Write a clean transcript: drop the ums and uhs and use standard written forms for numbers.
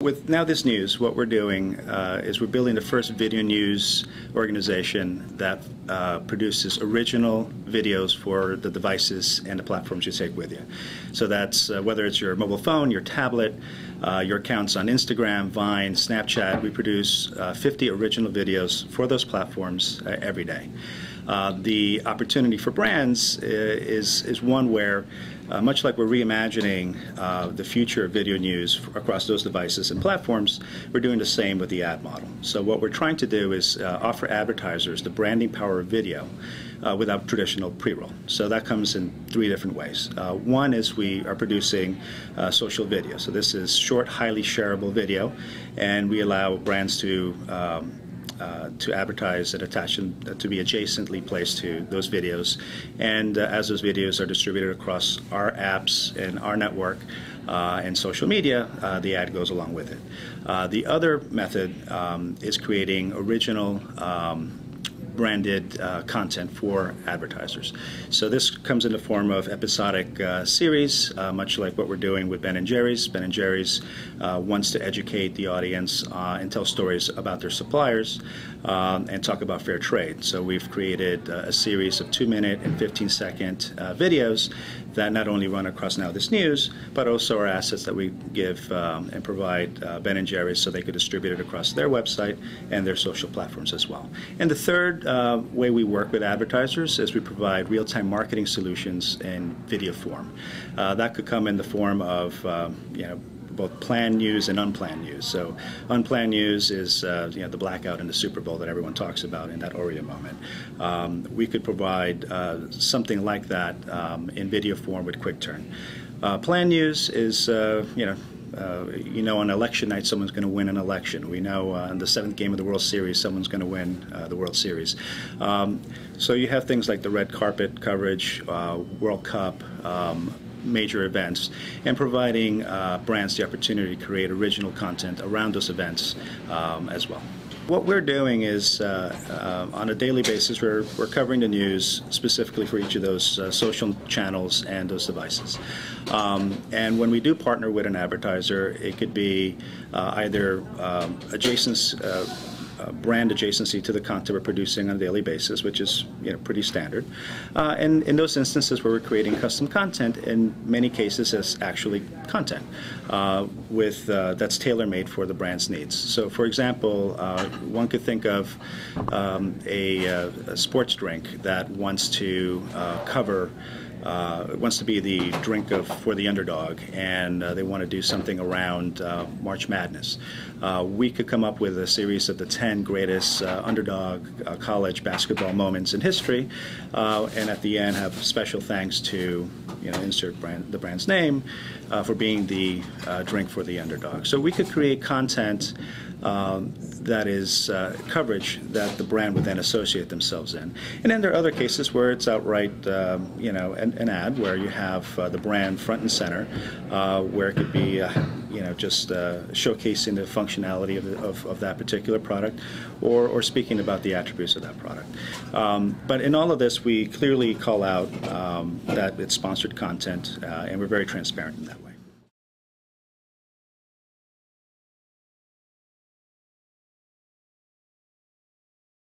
With NowThisNews, what we're doing is we're building the first video news organization that produces original videos for the devices and the platforms you take with you. So that's whether it's your mobile phone, your tablet, your accounts on Instagram, Vine, Snapchat. We produce 50 original videos for those platforms every day. The opportunity for brands is one where, much like we're reimagining the future of video news across those devices and platforms, we're doing the same with the ad model. So what we're trying to do is offer advertisers the branding power of video without traditional pre-roll. So that comes in three different ways. One is we are producing social video. So this is short, highly shareable video, and we allow brands to advertise and attach them to be adjacently placed to those videos. And as those videos are distributed across our apps and our network and social media, the ad goes along with it. The other method is creating original branded content for advertisers. So this comes in the form of episodic series, much like what we're doing with Ben & Jerry's. Ben & Jerry's wants to educate the audience and tell stories about their suppliers and talk about fair trade. So we've created a series of 2-minute and 15-second videos that not only run across NowThisNews, but also are assets that we give and provide Ben & Jerry's so they could distribute it across their website and their social platforms as well. And the third way we work with advertisers is we provide real-time marketing solutions in video form. That could come in the form of both planned news and unplanned news. So unplanned news is the blackout in the Super Bowl that everyone talks about in that Oreo moment. We could provide something like that in video form with quick turn. Planned news is on election night someone's going to win an election. We know in the 7th game of the World Series someone's going to win the World Series. So you have things like the red carpet coverage, World Cup, major events, and providing brands the opportunity to create original content around those events as well. What we're doing is, on a daily basis, we're covering the news specifically for each of those social channels and those devices. And when we do partner with an advertiser, it could be either brand adjacency to the content we're producing on a daily basis, which is pretty standard. And in those instances where we're creating custom content, in many cases it's actually content that's tailor-made for the brand's needs. So for example, one could think of a sports drink that wants to wants to be the drink for the underdog, and they want to do something around March Madness. We could come up with a series of the 10 greatest underdog college basketball moments in history, and at the end have special thanks to insert the brand's name for being the drink for the underdog. So we could create content that is coverage that the brand would then associate themselves in. And then there are other cases where it's outright, an ad where you have the brand front and center, where it could be, just showcasing the functionality of that particular product, or speaking about the attributes of that product. But in all of this, we clearly call out that it's sponsored content, and we're very transparent in that way.